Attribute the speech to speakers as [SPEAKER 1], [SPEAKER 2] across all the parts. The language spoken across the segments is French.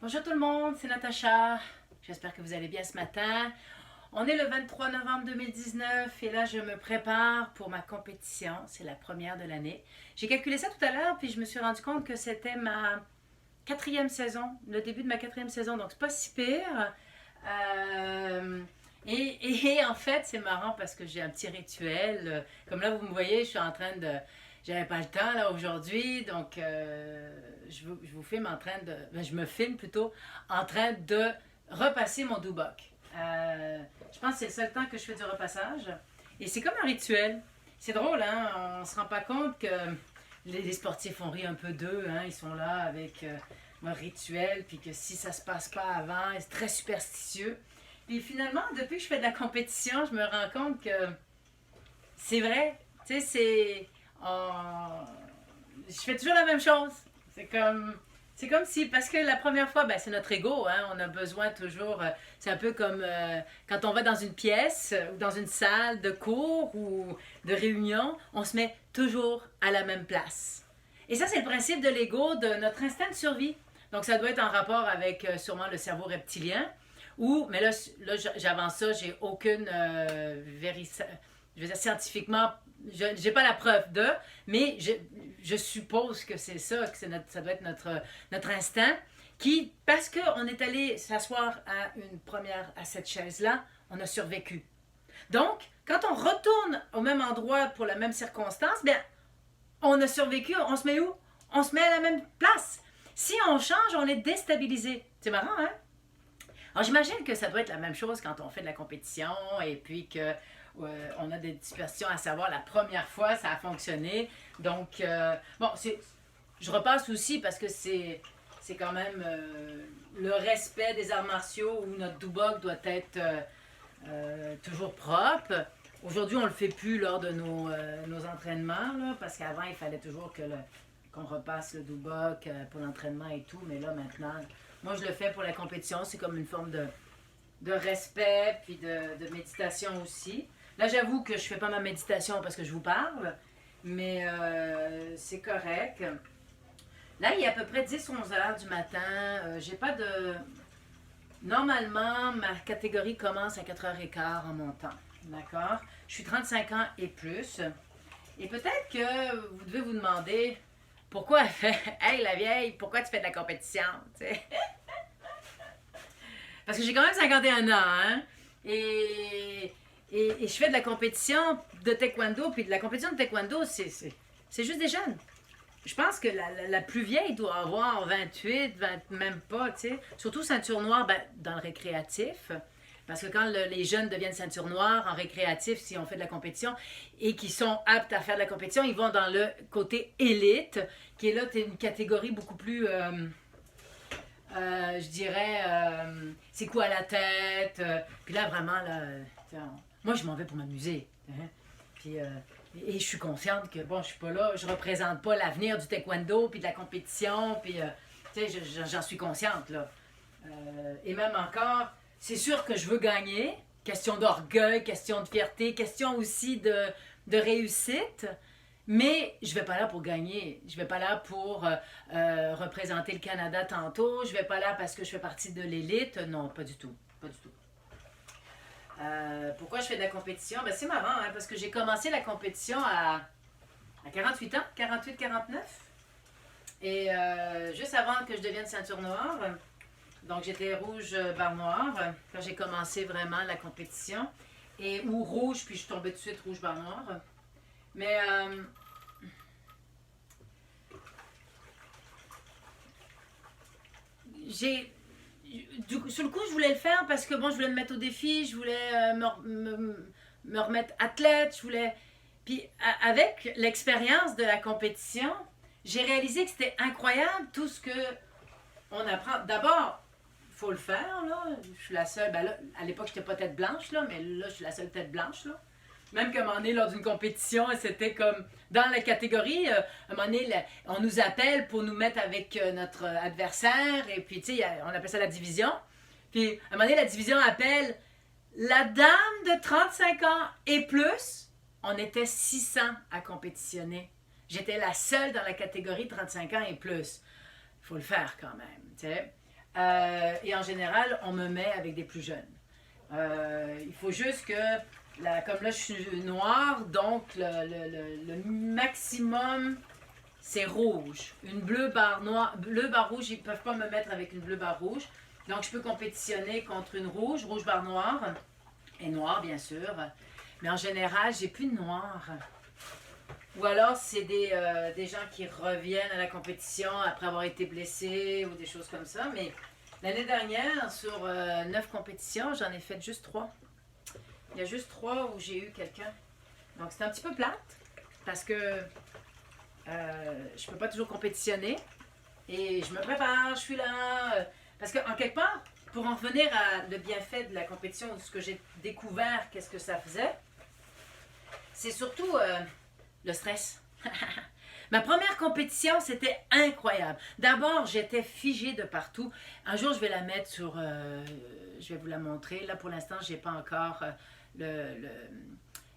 [SPEAKER 1] Bonjour tout le monde, c'est Natacha. J'espère que vous allez bien ce matin. On est le 23 novembre 2019 et là je me prépare pour ma compétition. C'est la première de l'année. J'ai calculé ça tout à l'heure puis je me suis rendu compte que c'était ma quatrième saison, le début de ma quatrième saison, donc c'est pas si pire. Et en fait, c'est marrant parce que j'ai un petit rituel. Comme là, vous me voyez, je suis en train de... J'avais pas le temps là aujourd'hui, donc je vous filme en train de... Ben, je me filme plutôt en train de repasser mon Dubuck. Je pense que c'est le seul temps que je fais du repassage. Et c'est comme un rituel. C'est drôle, hein? On se rend pas compte que les sportifs ont ri un peu d'eux. Hein? Ils sont là avec leur rituel, puis que si ça se passe pas avant, c'est très superstitieux. Puis finalement, depuis que je fais de la compétition, je me rends compte que c'est vrai. Tu sais, je fais toujours la même chose. C'est comme... C'est comme si, parce que la première fois, ben, c'est notre ego, hein, on a besoin toujours, c'est un peu comme quand on va dans une pièce ou dans une salle de cours ou de réunion, on se met toujours à la même place. Et ça, c'est le principe de l'ego, de notre instinct de survie. Donc, ça doit être en rapport avec sûrement le cerveau reptilien, ou, mais là j'avance ça, j'ai aucune je veux dire, scientifiquement, je n'ai pas la preuve de, mais je suppose que c'est ça, que ça doit être notre instinct, qui, parce qu'on est allé s'asseoir à cette chaise-là, on a survécu. Donc, quand on retourne au même endroit pour la même circonstance, bien, on a survécu, on se met où? On se met à la même place. Si on change, on est déstabilisé. C'est marrant, hein? Alors, j'imagine que ça doit être la même chose quand on fait de la compétition et puis que on a des dispersions à savoir la première fois, ça a fonctionné. Donc, bon, je repasse aussi parce que c'est quand même le respect des arts martiaux où notre Dubuck doit être toujours propre. Aujourd'hui, on ne le fait plus lors de nos entraînements, là, parce qu'avant, il fallait toujours qu'on repasse le Dubuck pour l'entraînement et tout. Mais là, maintenant, moi, je le fais pour la compétition. C'est comme une forme de respect puis de méditation aussi. Là, j'avoue que je fais pas ma méditation parce que je vous parle, mais c'est correct. Là, il est à peu près 10-11 heures du matin. J'ai pas de... Normalement, ma catégorie commence à 4h15 en montant. D'accord? Je suis 35 ans et plus. Et peut-être que vous devez vous demander pourquoi elle fait Hey la vieille, pourquoi tu fais de la compétition? T'sais? Parce que j'ai quand même 51 ans, hein? Et je fais de la compétition de taekwondo, puis de la compétition de taekwondo, c'est juste des jeunes. Je pense que la plus vieille doit avoir 28, 20, même pas, tu sais. Surtout ceinture noire ben, dans le récréatif. Parce que quand les jeunes deviennent ceinture noire en récréatif, si on fait de la compétition, et qui sont aptes à faire de la compétition, ils vont dans le côté élite, qui est là, une catégorie beaucoup plus... je dirais, c'est quoi à la tête. Puis là, vraiment, là, moi, je m'en vais pour m'amuser. Hein? Puis, et je suis consciente que, bon, je suis pas là, je représente pas l'avenir du taekwondo, puis de la compétition, puis, tu sais, j'en suis consciente, là. Et même encore, c'est sûr que je veux gagner. Question d'orgueil, question de fierté, question aussi de réussite. Mais je ne vais pas là pour gagner. Je ne vais pas là pour représenter le Canada tantôt. Je ne vais pas là parce que je fais partie de l'élite. Non, pas du tout. Pas du tout. Pourquoi je fais de la compétition? Ben, c'est marrant, hein, parce que j'ai commencé la compétition à 48 ans, 48-49. Et juste avant que je devienne ceinture noire, donc j'étais rouge barre noire quand j'ai commencé vraiment la compétition. Ou rouge, puis je suis tombée tout de suite rouge barre noire. Mais sur le coup, je voulais le faire parce que bon, je voulais me mettre au défi, je voulais me remettre athlète, je voulais. Puis avec l'expérience de la compétition, j'ai réalisé que c'était incroyable tout ce que on apprend. D'abord, il faut le faire, là. Je suis la seule. Ben là, à l'époque, je n'étais pas tête blanche, là, mais là, je suis la seule tête blanche, là. Même qu'à un moment donné, lors d'une compétition, c'était comme dans la catégorie, à un moment donné, on nous appelle pour nous mettre avec notre adversaire, et puis, tu sais, on appelle ça la division. Puis, à un moment donné, la division appelle la dame de 35 ans et plus. On était 600 à compétitionner. J'étais la seule dans la catégorie 35 ans et plus. Il faut le faire quand même, tu sais. Et en général, on me met avec des plus jeunes. Il faut juste que, comme là je suis noire, donc le maximum, c'est rouge. Une bleue barre noire, bleu barre rouge, ils ne peuvent pas me mettre avec une bleue barre rouge. Donc je peux compétitionner contre une rouge, rouge barre noire, et noire bien sûr. Mais en général, j'ai plus de noir. Ou alors c'est des gens qui reviennent à la compétition après avoir été blessés ou des choses comme ça. Mais l'année dernière, sur 9 compétitions, j'en ai fait juste 3. Il y a juste 3 où j'ai eu quelqu'un. Donc c'est un petit peu plate parce que je peux pas toujours compétitionner. Et je me prépare, je suis là. Parce qu'en quelque part, pour en revenir à le bienfait de la compétition, ce que j'ai découvert, qu'est-ce que ça faisait, c'est surtout le stress. Ma première compétition, c'était incroyable. D'abord, j'étais figée de partout. Un jour, je vais la mettre sur... je vais vous la montrer. Là, pour l'instant, je n'ai pas encore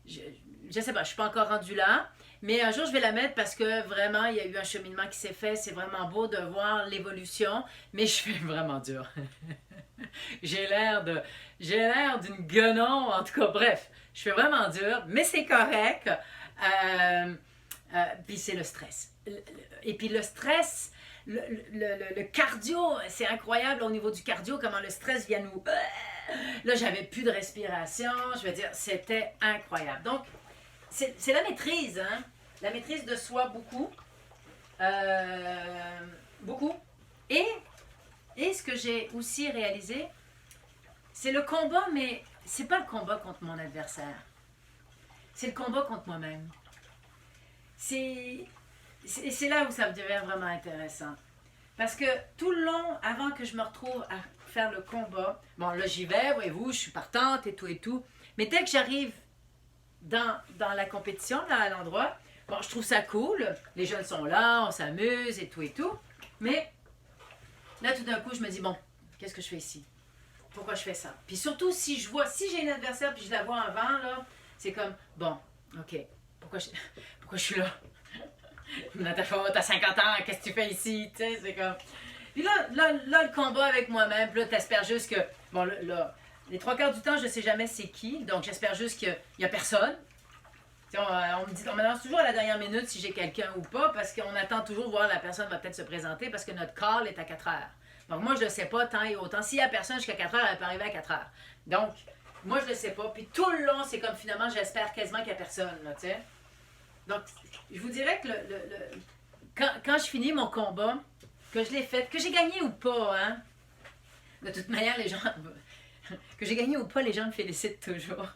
[SPEAKER 1] je sais pas, je suis pas encore rendue là. Mais un jour, je vais la mettre parce que vraiment, il y a eu un cheminement qui s'est fait. C'est vraiment beau de voir l'évolution. Mais je fais vraiment dur. j'ai l'air d'une guenon. En tout cas, bref, je fais vraiment dur. Mais c'est correct. Puis c'est le stress. Et puis le stress, le cardio, c'est incroyable au niveau du cardio, comment le stress vient nous... Là, j'avais plus de respiration, je veux dire, c'était incroyable. Donc, c'est la maîtrise, hein? La maîtrise de soi, beaucoup. Beaucoup. Et ce que j'ai aussi réalisé, c'est le combat, mais c'est pas le combat contre mon adversaire. C'est le combat contre moi-même. C'est là où ça devient vraiment intéressant. Parce que tout le long, avant que je me retrouve à faire le combat, bon là j'y vais, voyez-vous, je suis partante et tout, mais dès que j'arrive dans la compétition, là, à l'endroit, bon, je trouve ça cool, les jeunes sont là, on s'amuse et tout, mais là tout d'un coup je me dis, bon, qu'est-ce que je fais ici? Pourquoi je fais ça? Puis surtout, si j'ai une adversaire puis je la vois avant, là, c'est comme, bon, ok, pourquoi je suis là? T'as 50 ans, qu'est-ce que tu fais ici? Tu sais, c'est comme... Puis là, le combat avec moi-même, puis là, t'espères juste que... Bon, là, les 3/4 du temps, je sais jamais c'est qui, donc j'espère juste qu'il y a personne. Tu sais, on me lance toujours à la dernière minute si j'ai quelqu'un ou pas, parce qu'on attend toujours voir la personne va peut-être se présenter, parce que notre call est à 4 heures. Donc moi, je ne le sais pas tant et autant. S'il y a personne jusqu'à 4 heures, elle peut arriver à 4 heures. Donc, moi, je ne le sais pas. Puis tout le long, c'est comme finalement, j'espère quasiment qu'il n'y a personne, là, tu sais. Donc, je vous dirais que quand je finis mon combat, que je l'ai fait, que j'ai gagné ou pas, hein, de toute manière, les gens, que j'ai gagné ou pas, les gens me félicitent toujours.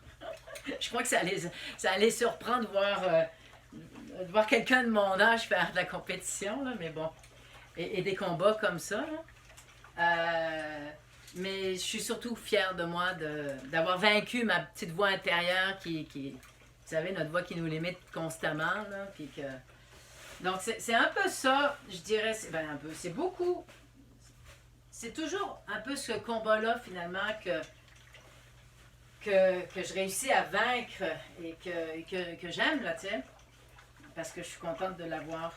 [SPEAKER 1] Je crois que ça allait surprendre de voir quelqu'un de mon âge faire de la compétition, là, mais bon, et des combats comme ça, là. Mais je suis surtout fière de moi d'avoir vaincu ma petite voix intérieure qui vous savez, notre voix qui nous limite constamment, là, puis que... Donc, c'est un peu ça, je dirais, c'est beaucoup. C'est toujours un peu ce combat-là, finalement, que je réussis à vaincre et que j'aime, là, tu sais, parce que je suis contente de l'avoir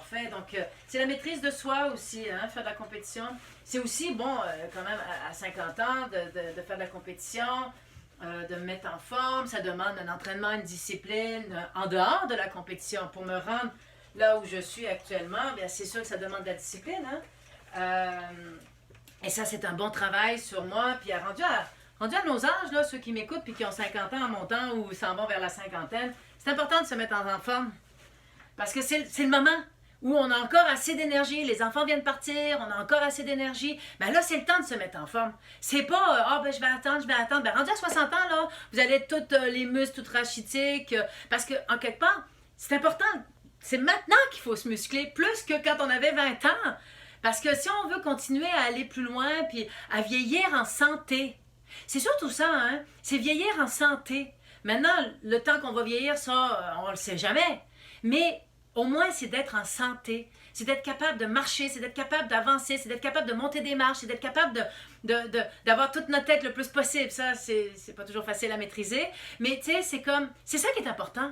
[SPEAKER 1] fait. Donc, c'est la maîtrise de soi aussi, hein, faire de la compétition. C'est aussi, bon, quand même, à 50 ans, de faire de la compétition, de me mettre en forme. Ça demande un entraînement, une discipline en dehors de la compétition. Pour me rendre là où je suis actuellement, bien, c'est sûr que ça demande de la discipline. Hein? Et ça, c'est un bon travail sur moi. Puis rendu à nos âges, là, ceux qui m'écoutent puis qui ont 50 ans en montant ou s'en vont vers la cinquantaine, c'est important de se mettre en forme. Parce que c'est le moment où on a encore assez d'énergie, les enfants viennent partir, on a encore assez d'énergie, ben là, c'est le temps de se mettre en forme. C'est pas, ben je vais attendre. Ben rendu à 60 ans, là, vous allez être toutes les muscles, toutes rachitiques, parce que, en quelque part, c'est important. C'est maintenant qu'il faut se muscler, plus que quand on avait 20 ans. Parce que si on veut continuer à aller plus loin, puis à vieillir en santé, c'est surtout ça, hein, c'est vieillir en santé. Maintenant, le temps qu'on va vieillir, ça, on le sait jamais. Mais au moins, c'est d'être en santé. C'est d'être capable de marcher, c'est d'être capable d'avancer, c'est d'être capable de monter des marches, c'est d'être capable d'avoir toute notre tête le plus possible. Ça, c'est pas toujours facile à maîtriser. Mais tu sais, c'est ça qui est important.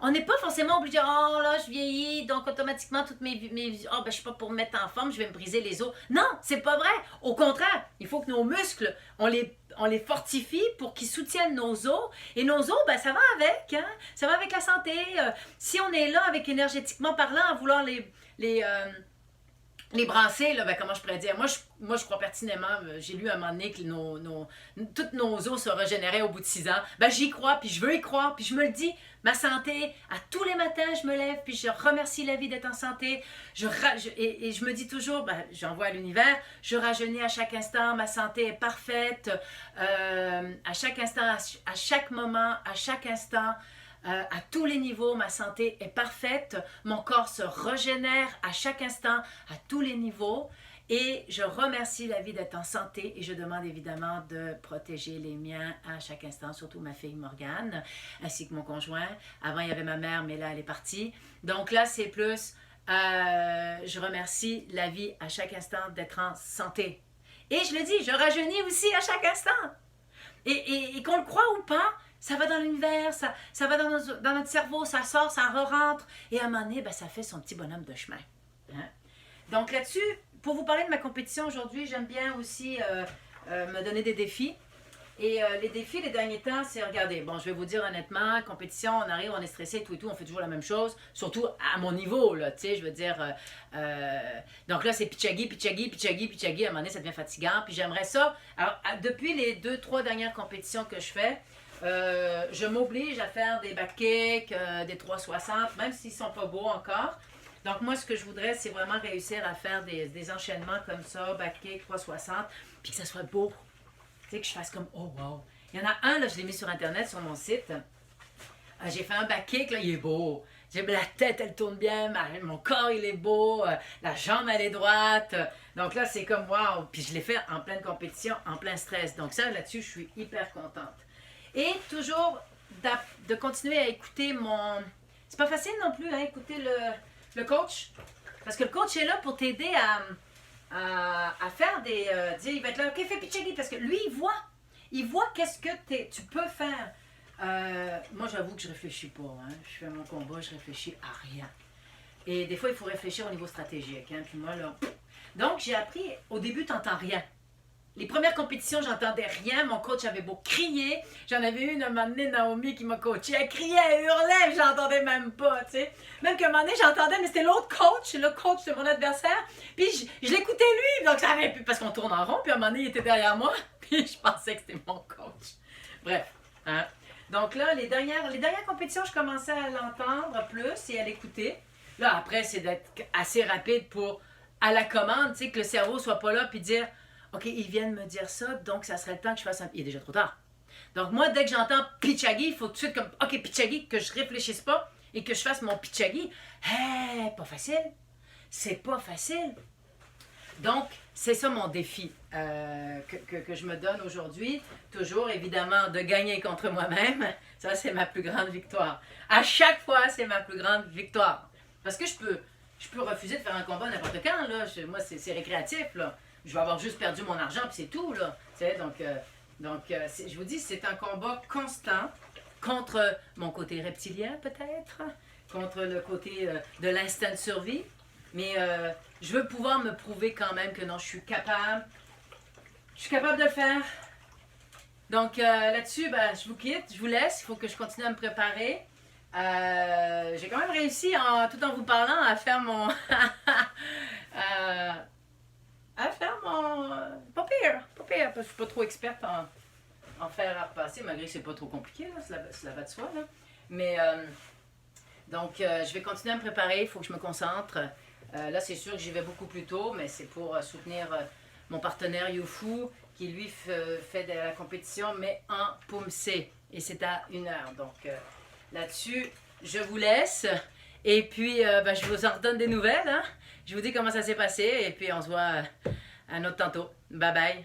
[SPEAKER 1] On n'est pas forcément obligé, oh là, je vieillis, donc automatiquement, toutes oh, ben, je suis pas pour me mettre en forme, je vais me briser les os. Non, c'est pas vrai. Au contraire, il faut que nos muscles, on les fortifie pour qu'ils soutiennent nos os. Et nos os, ben, ça va avec, hein? Ça va avec la santé. Si on est là, avec énergétiquement parlant, à vouloir les brasser, là, ben, comment je pourrais dire? Moi, je crois pertinemment, j'ai lu à un moment donné que toutes nos os se régénéraient au bout de 6 ans. Ben, j'y crois, puis je veux y croire, puis je me le dis. Ma santé, à tous les matins, je me lève, puis je remercie la vie d'être en santé. Et je me dis toujours, ben, j'envoie à l'univers, je rajeunis à chaque instant, ma santé est parfaite, à chaque instant, à chaque moment, à chaque instant. À tous les niveaux, ma santé est parfaite, mon corps se régénère à chaque instant, à tous les niveaux, et je remercie la vie d'être en santé et je demande évidemment de protéger les miens à chaque instant, surtout ma fille Morgane, ainsi que mon conjoint. Avant, il y avait ma mère, mais là, elle est partie. Donc là, c'est plus, je remercie la vie à chaque instant d'être en santé. Et je le dis, je rajeunis aussi à chaque instant. Et qu'on le croit ou pas, ça va dans l'univers, ça va dans notre cerveau, ça sort, ça re-rentre. Et à un moment donné, ben, ça fait son petit bonhomme de chemin. Hein? Donc là-dessus, pour vous parler de ma compétition aujourd'hui, j'aime bien aussi me donner des défis. Et les défis, les derniers temps, c'est, regardez, bon, je vais vous dire honnêtement, compétition, on arrive, on est stressé, tout et tout, on fait toujours la même chose, surtout à mon niveau, là, tu sais, je veux dire, donc là, c'est pitchagui, à un moment donné, ça devient fatigant, puis j'aimerais ça, alors, depuis les 2-3 dernières compétitions que je fais, je m'oblige à faire des back kicks, des 360, même s'ils sont pas beaux encore. Donc moi, ce que je voudrais, c'est vraiment réussir à faire des enchaînements comme ça, back kick, 360, puis que ça soit beau. Tu sais, que je fasse comme, oh wow. Il y en a un, là, je l'ai mis sur Internet, sur mon site. J'ai fait un back kick, là, il est beau. La tête, elle tourne bien, mon corps, il est beau, la jambe, elle est droite. Donc là, c'est comme, wow. Puis je l'ai fait en pleine compétition, en plein stress. Donc ça, là-dessus, je suis hyper contente. Et toujours de continuer à écouter mon... C'est pas facile non plus, hein, écouter le coach. Parce que le coach est là pour t'aider à faire des... il va être là, OK, fais pitchagui, parce que lui, il voit qu'est-ce que tu peux faire. Moi, j'avoue que je réfléchis pas. Hein. Je fais mon combat, je réfléchis à rien. Et des fois, il faut réfléchir au niveau stratégique. Hein. Puis moi, là... Donc, j'ai appris, au début, tu n'entends rien. Les premières compétitions, j'entendais rien. Mon coach avait beau crier. J'en avais une, un moment donné, Naomi, qui m'a coachée. Elle criait, elle hurlait, je l'entendais même pas, tu sais. Même qu'à un moment donné, j'entendais, mais c'était l'autre coach. Le coach de mon adversaire. Puis je l'écoutais lui, donc ça avait... Parce qu'on tourne en rond, puis à un moment donné, il était derrière moi. Puis je pensais que c'était mon coach. Bref, hein. Donc là, les dernières compétitions, je commençais à l'entendre plus et à l'écouter. Là, après, c'est d'être assez rapide pour, à la commande, tu sais, que le cerveau soit pas là, puis dire... OK, ils viennent me dire ça, donc ça serait le temps que je fasse un... Il est déjà trop tard. Donc moi, dès que j'entends pitchagui, il faut tout de suite comme... OK, pitchagui, que je réfléchisse pas et que je fasse mon pitchagui. Hey, pas facile. C'est pas facile. Donc, c'est ça mon défi que je me donne aujourd'hui. Toujours, évidemment, de gagner contre moi-même. Ça, c'est ma plus grande victoire. À chaque fois, c'est ma plus grande victoire. Parce que je peux refuser de faire un combat n'importe quand. Là. Moi, c'est récréatif, là. Je vais avoir juste perdu mon argent, puis c'est tout, là. Donc je vous dis, c'est un combat constant contre mon côté reptilien, peut-être, contre le côté de l'instinct de survie. Mais je veux pouvoir me prouver quand même que non, je suis capable. Je suis capable de le faire. Donc là-dessus, ben, je vous quitte, je vous laisse. Il faut que je continue à me préparer. J'ai quand même réussi, tout en vous parlant, à faire mon... pas pire, parce que je suis pas trop experte en fer à repasser, malgré que c'est pas trop compliqué, là, cela va de soi. Là. Mais, donc, je vais continuer à me préparer, il faut que je me concentre. Là, c'est sûr que j'y vais beaucoup plus tôt, mais c'est pour soutenir mon partenaire Youfu, qui lui fait de la compétition, mais en Pumse. Et c'est à 1h. Donc, là-dessus, je vous laisse. Et puis, ben, je vous en redonne des nouvelles. Hein? Je vous dis comment ça s'est passé. Et puis, on se voit un autre tantôt. Bye bye.